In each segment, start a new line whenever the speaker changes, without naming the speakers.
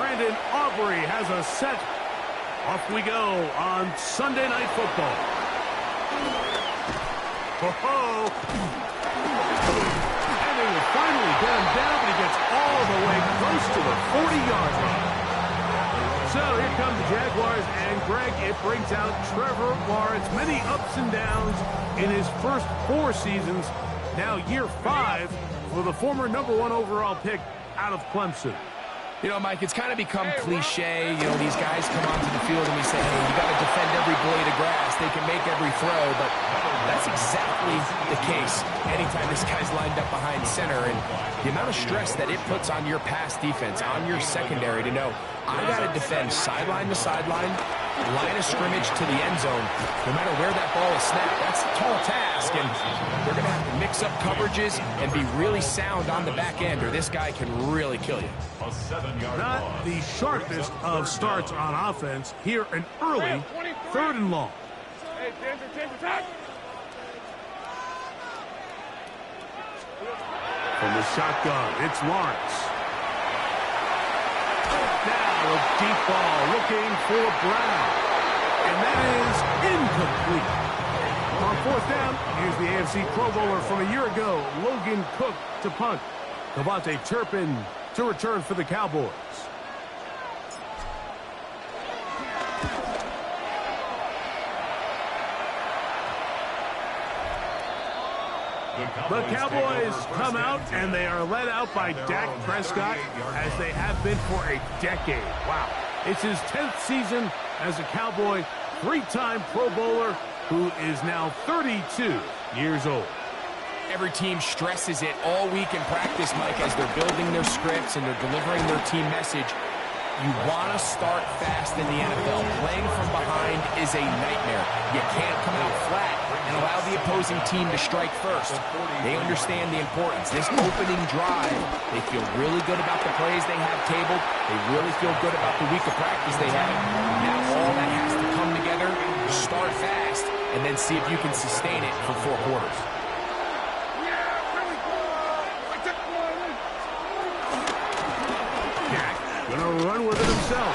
Aubrey has a set. Off we go on Sunday Night Football. Oh-ho! And they will finally get him down, but he gets all the way close to the 40-yard line. So here come the Jaguars, and Greg, it brings out Trevor Lawrence. Many ups and downs in his first 4 seasons. Now year 5 for the former #1 overall pick out of Clemson.
You know, Mike, it's kind of become cliche. You know, these guys come onto the field and we say, hey, you got to defend every blade of grass. They can make every throw, but that's exactly the case anytime this guy's lined up behind center. And the amount of stress that it puts on your pass defense, on your secondary to know, I got to defend sideline to sideline, line of scrimmage to the end zone. No matter where that ball is snapped, that's a tall task, and they're going to have to mix up coverages and be really sound on the back end, or this guy can really kill you.
Not the sharpest of starts on offense. Here an early 3rd and long. From the shotgun, it's Lawrence. Now a deep ball looking for Brown. And that is incomplete. On 4th down, here's the AFC Pro Bowler from a year ago, Logan Cook to punt. Devontae Turpin to return for the Cowboys. The Cowboys come out, and they are led out by Dak Prescott, as they have been for a decade. Wow. It's his 10th season as a Cowboy, 3-time Pro Bowler, who is now 32 years old.
Every team stresses it all week in practice, Mike, as they're building their scripts and they're delivering their team message. You want to start fast in the NFL. Playing from behind is a nightmare. You can't come out flat and allow the opposing team to strike first. They understand the importance. This opening drive, they feel really good about the plays they have tabled. They really feel good about the week of practice they have. Now all that has to come together, start fast, and then see if you can sustain it for 4 quarters.
Gonna run with it himself.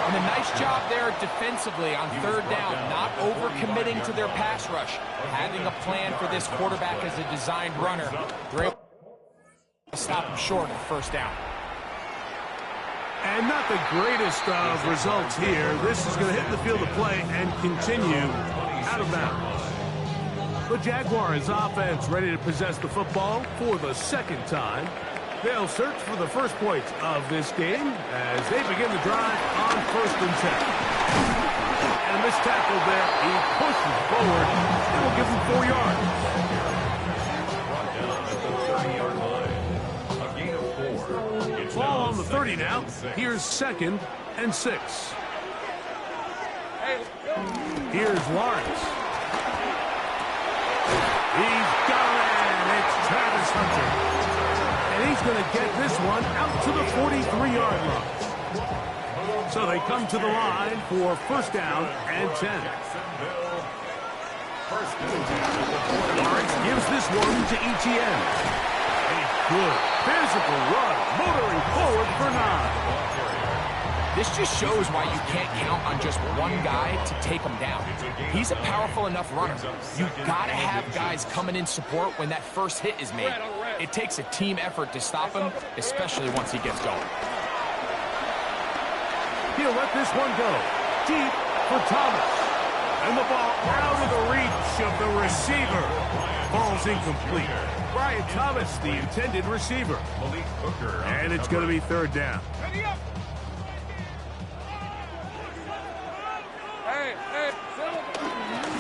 And a nice job there defensively on 3rd down, not overcommitting to their pass rush. Having a plan for this quarterback as a designed runner. They're able to stop him short of 1st down.
And not the greatest of results here. This is going to hit the field of play and continue out of bounds. The Jaguars offense ready to possess the football for the 2nd time. They'll search for the first points of this game as they begin the drive on 1st and 10. And this tackle there, he pushes forward. It'll give him 4 yards. Ball on the 30 now. Here's 2nd and 6. Here's Lawrence. He's got it. It's Travis Hunter. And he's going to get this one out to the 43-yard line. So they come to the line for 1st down and 10. Lawrence gives this one to Etienne. A good physical run, motoring forward for 9.
This just shows why you can't count on just one guy to take him down. He's a powerful enough runner. You've got to have guys coming in support when that first hit is made. It takes a team effort to stop him, especially once he gets going.
He'll let this one go. Deep for Thomas. And the ball out of the reach of the receiver. Ball's incomplete. Brian Thomas, the intended receiver. And it's going to be 3rd down.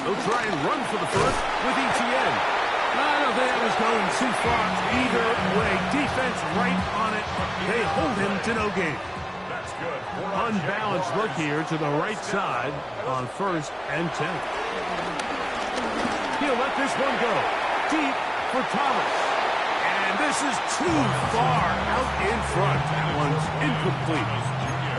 They'll try and run for the first with Etienne. I don't think that was going too far either way. Defense right on it. They hold him to no gain. Unbalanced look here to the right side on 1st and 10. He'll let this one go. Deep for Thomas. And this is too far out in front. That one's incomplete.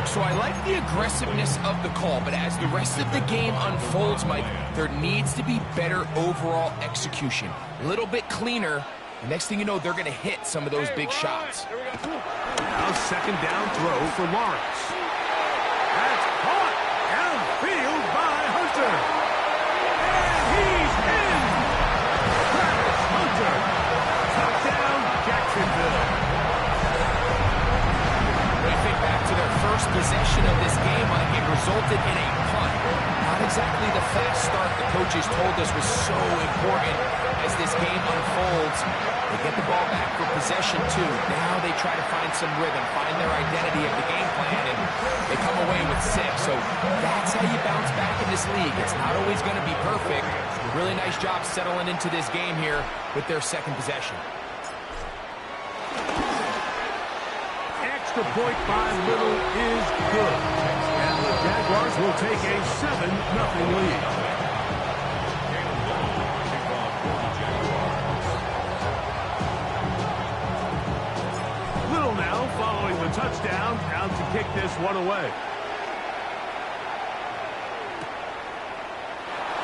So I like the aggressiveness of the call, but as the rest of the game unfolds, Mike, there needs to be better overall execution. A little bit cleaner And next thing you know, they're going to hit some of those big shots.
Now second down throw for Lawrence. That's caught downfield by Hunter. And he's in. Travis Hunter. Touchdown, Jacksonville.
When you think back to their first possession of this game, it resulted in a punt. Not exactly the fast start the coaches told us was so important as this game unfolds. They get the ball back for possession two. Now they try to find some rhythm, find their identity of the game plan, and they come away with 6. So that's how you bounce back in this league. It's not always going to be perfect. Really nice job settling into this game here with their second possession.
Extra point by Little is good. And the Jaguars will take a 7-0 lead. Little now following the touchdown, out to kick this one away.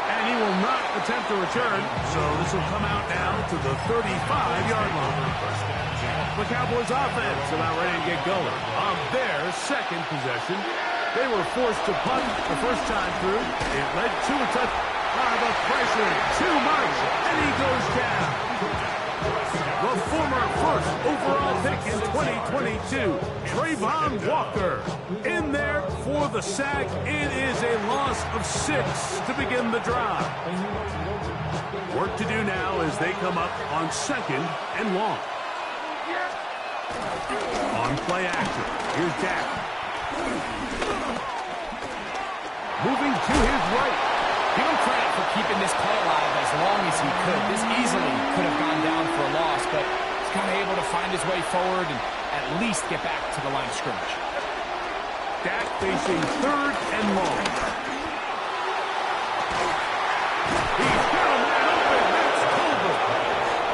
And he will not attempt to return, so this will come out now to the 35-yard line. The Cowboys offense about ready to get going. On their second possession, they were forced to punt the first time through. It led to a touchdown. The pressure, too much, and he goes down. The former first overall pick in 2022, Trayvon Walker, in there for the sack. It is a loss of 6 to begin the drive. Work to do now as they come up on 2nd and long. On play action, here's Dak. Moving to his right.
Give him credit for keeping this play alive as long as he could. This easily could have gone down for a loss, but he's kind of able to find his way forward and at least get back to the line of scrimmage.
Dak facing 3rd and long. He's got a man open. That's Colbert.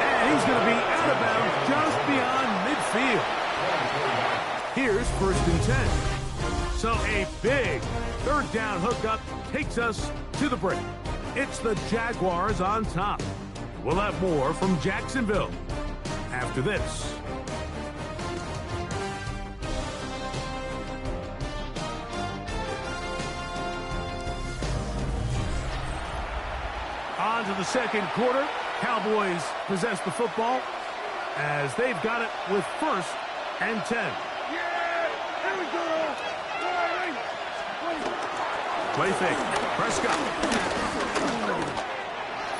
And he's going to be out of bounds just beyond midfield. Here's 1st and 10. So a big 3rd down hookup takes us to the break. It's the Jaguars on top. We'll have more from Jacksonville after this. On to the second quarter. Cowboys possess the football as they've got it with 1st and 10. Play fake. Prescott.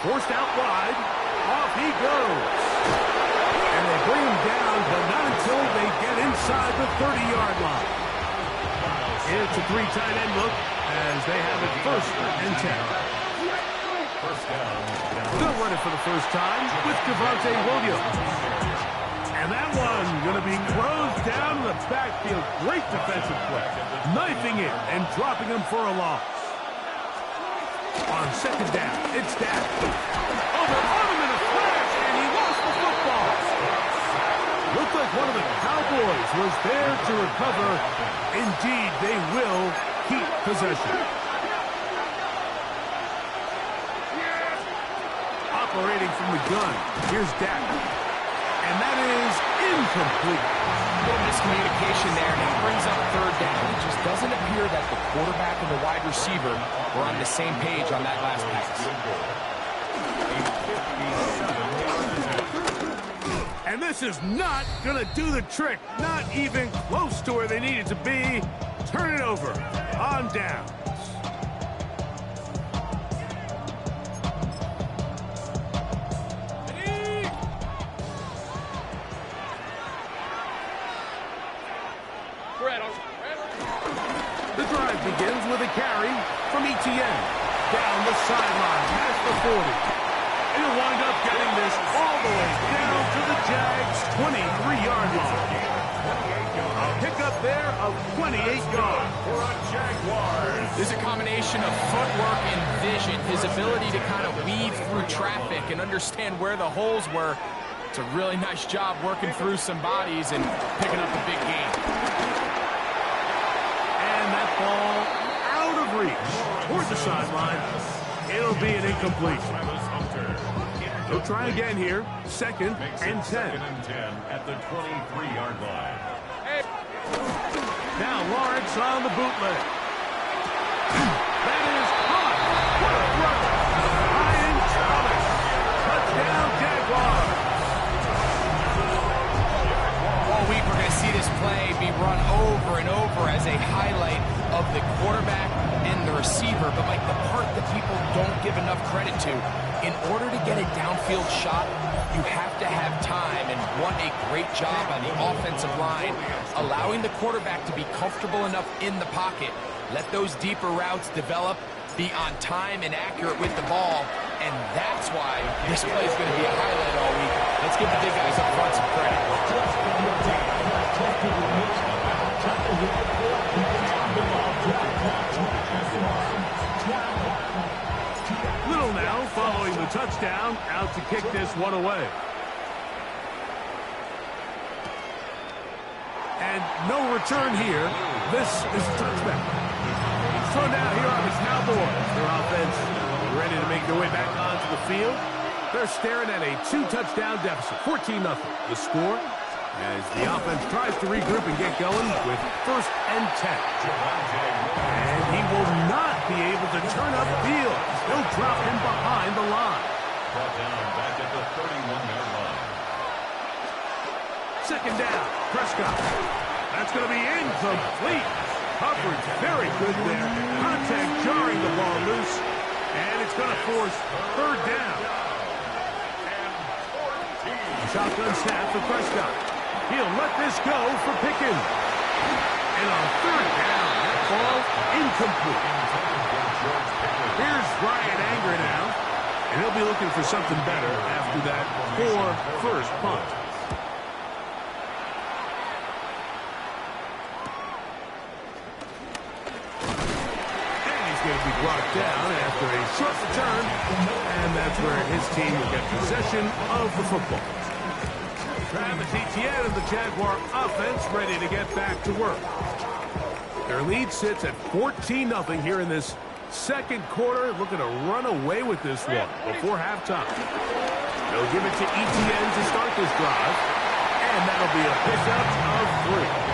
Forced out wide. Off he goes. And they bring him down, but not until they get inside the 30-yard line. It's a 3 tight end look as they have it 1st and 10. They'll run it for the first time with Javonte Williams. And that one going to be closed down in the backfield. Great defensive play. Knifing it and dropping him for a loss. On 2nd down, it's Dak. Oh, they're on him in a flash, and he lost the football. Looked like one of the Cowboys was there to recover. Indeed, they will keep possession. Operating from the gun, here's Dak. And that is incomplete.
A little miscommunication there, and it brings up 3rd down. It just doesn't appear that the quarterback and the wide receiver were on the same page on that last pass.
And this is not going to do the trick. Not even close to where they needed to be. Turn it over on down. The drive begins with a carry from Etienne. Down the sideline, past the 40. And he'll wind up getting this all the way down to the Jags' 23-yard line. A pickup there of 28 yards for a Jaguars.
There's a combination of footwork and vision, his ability to kind of weave through traffic and understand where the holes were. It's a really nice job working through some bodies and picking up a big gain.
Ball out of reach toward the sideline. It'll be an incompletion. They'll try again here. Second and 10.
Second and 10 at the 23-yard line.
Now Lawrence on the bootleg. That is caught. What a throw. Ryan Thomas. Touchdown, Jaguars.
All week we're going to see this play be run over and over as a highlight of the quarterback and the receiver. But like the part that people don't give enough credit to, in order to get a downfield shot, you have to have time, and what a great job on the offensive line, allowing the quarterback to be comfortable enough in the pocket, let those deeper routes develop, be on time and accurate with the ball, and that's why this play is going to be a highlight all week. Let's give the big guys up front some credit.
Little now following the touchdown, out to kick this one away. And no return here. This is a touchback. So now here are the Cowboys. Their offense ready to make their way back onto the field. They're staring at a 2-touchdown deficit, 14-0. The score as the offense tries to regroup and get going with first and 10. And he will not be able to turn up field. He'll drop him behind the line.
Brought down back at the 31-yard line.
Second down, Prescott. That's going to be incomplete. Coverage very good there. Contact jarring the ball loose. And it's going to force third down. Shotgun snap for Prescott. He'll let this go for Pickens. And on third down, that ball incomplete. Here's Ryan Anger now. And he'll be looking for something better after that poor first punt. Going to be brought down after a short return, and that's where his team will get possession of the football. Travis Etienne and the Jaguar offense ready to get back to work. Their lead sits at 14-0 here in this second quarter, looking to run away with this one before halftime. They'll give it to Etienne to start this drive, and that'll be a pickup of 3.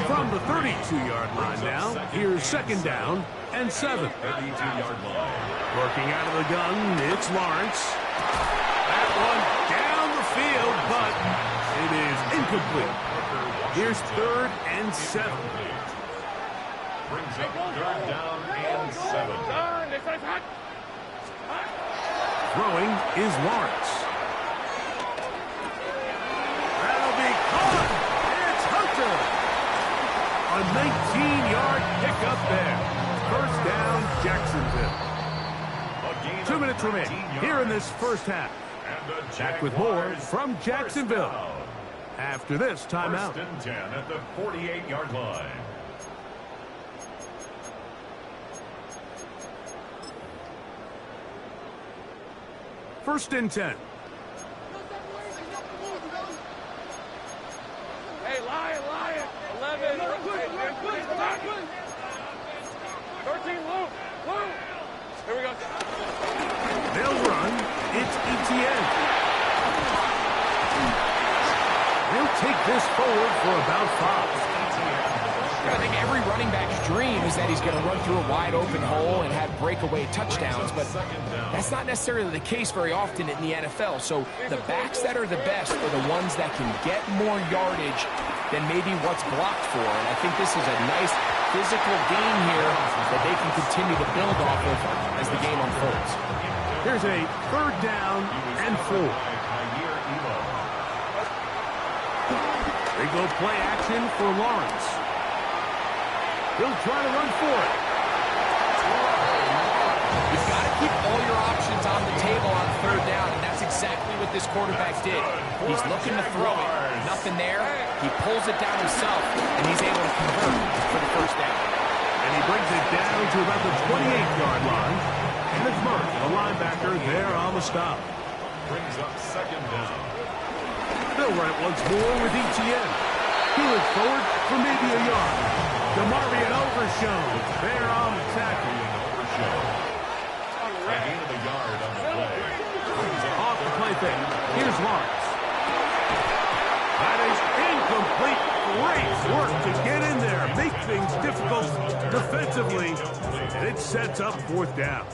From the 32-yard line now, here's second down and 7.
32-yard line.
Working out of the gun, it's Lawrence. That one down the field, but it is incomplete. Here's third and 7.
Brings up third down and 7.
Throwing is Lawrence. That'll be caught. It's Hunter. A 19-yard pickup there. First down, Jacksonville. 2 minutes remaining here in this first half. Back with more from Jacksonville after this timeout.
First and 10 at the 48-yard line.
First and 10.
Hey, Lion. 11. 13, Luke. Here we go.
They'll run. It's Etienne. They'll take this forward for about 5.
I think every running back's dream is that he's going to run through a wide open hole and have breakaway touchdowns, but that's not necessarily the case very often in the NFL. So the backs that are the best are the ones that can get more yardage than maybe what's blocked for. And I think this is a nice physical gain here that they can continue to build off of as the game unfolds.
Here's a third down and 4. They go play action for Lawrence. He'll try to run for it.
You've got to keep all your options on the table on third down, and that's exactly what this quarterback did. He's looking to throw it. Nothing there. He pulls it down himself, and he's able to convert for the first down.
And he brings it down to about the 28-yard line. And it's Murray, the linebacker, there on the stop.
Brings up second down.
They'll run it once more with Etienne. Peel it forward for maybe a yard. DeMarvion overshown. There on the tackle.
A gain of a yard on the play.
Off the play fake. Here's Lawrence. That is incomplete. Great work to get in there. Make things difficult defensively. And it sets up fourth down.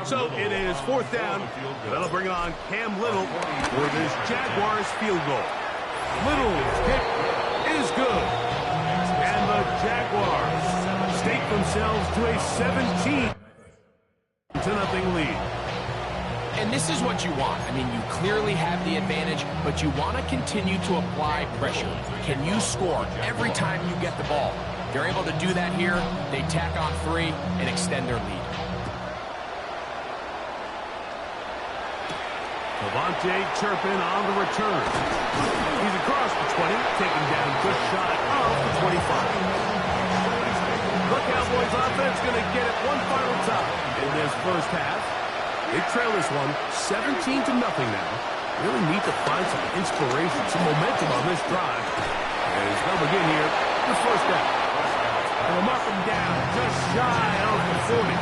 So it is fourth down. That'll bring on Cam Little for this Jaguars field goal. Little's kick is good. And the Jaguars stake themselves to a 17-0 lead.
And this is what you want. I mean, you clearly have the advantage, but you want to continue to apply pressure. Can you score every time you get the ball? They're able to do that here. They tack on 3 and extend their lead.
Devontae Turpin on the return. He's across the 20, taken down just shy of the 25. The Cowboys offense going to get it one final time in this first half. They trail this one 17-0 now. Really need to find some inspiration, some momentum on this drive. As they'll begin here, the first down. And they'll mark them down just shy of the 40.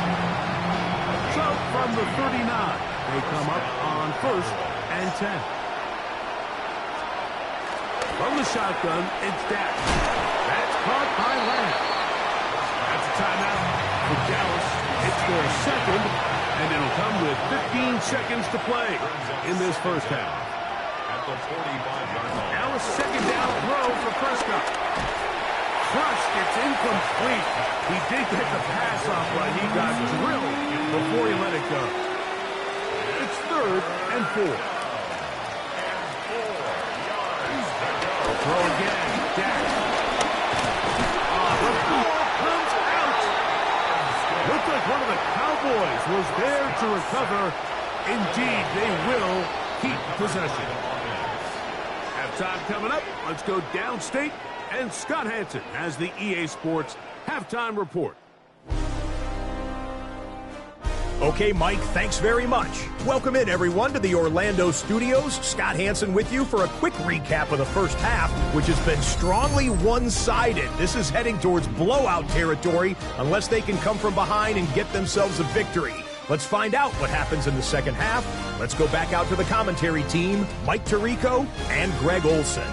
So from the 39, they come up on 1st and 10. From the shotgun, it's Dak. That's caught by Lamb. That's a timeout for Dallas. It's their second, and it'll come with 15 seconds to play in this first half.
At the 45-yard line.
Now a second down throw for Prescott. Crushed, it's incomplete. He did get the pass off, but he got drilled before he let it go. It's 3rd and 4. Throw again. Dak. The ball comes out. Looked like one of the Cowboys was there to recover. Indeed, they will keep possession. Halftime coming up. Let's go downstate. And Scott Hansen has the EA Sports Halftime Report.
Okay, Mike, thanks very much. Welcome in, everyone, to the Orlando studios. Scott Hansen with you for a quick recap of the first half, which has been strongly one-sided. This is heading towards blowout territory unless they can come from behind and get themselves a victory. Let's find out what happens in the second half. Let's go back out to the commentary team, Mike Tirico and Greg Olson.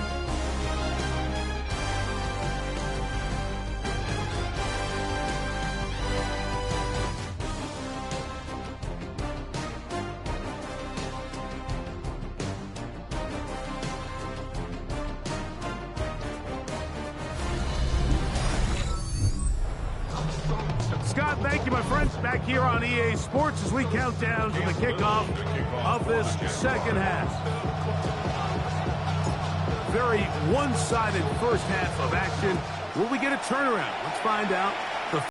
Scott, thank you, my friends. Back here on EA Sports as we count down to the kickoff of this second half. Very one-sided first half of action. Will we get a turnaround? Let's find out